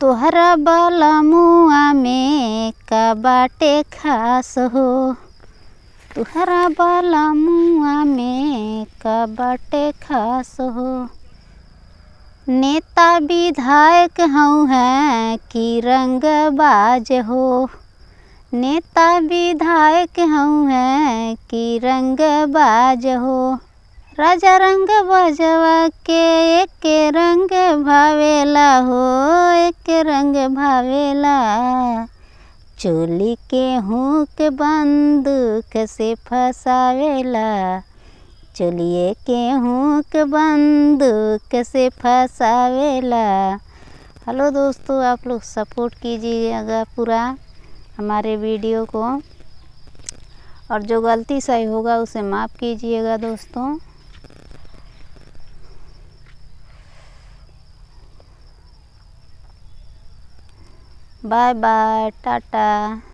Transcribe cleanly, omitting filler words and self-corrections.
तोहरा बलमुआ में का बाटे खास हो। तोहरा बलमुआ में का बाटे खास हो। नेता विधायक हऊँ हैं कि रंगबाज हो। नेता विधायक हऊँ हैं कि रंगबाज हो। राजा रंग बजवा के एक रंग भावेला हो। एक रंग भावेला। चोली के हुक बंदूक से फसावेला। चोलिए के हुक बंदूक से फसावेला। हेलो दोस्तों, आप लोग सपोर्ट कीजिएगा पूरा हमारे वीडियो को, और जो गलती सही होगा उसे माफ़ कीजिएगा दोस्तों। Bye bye, Tata.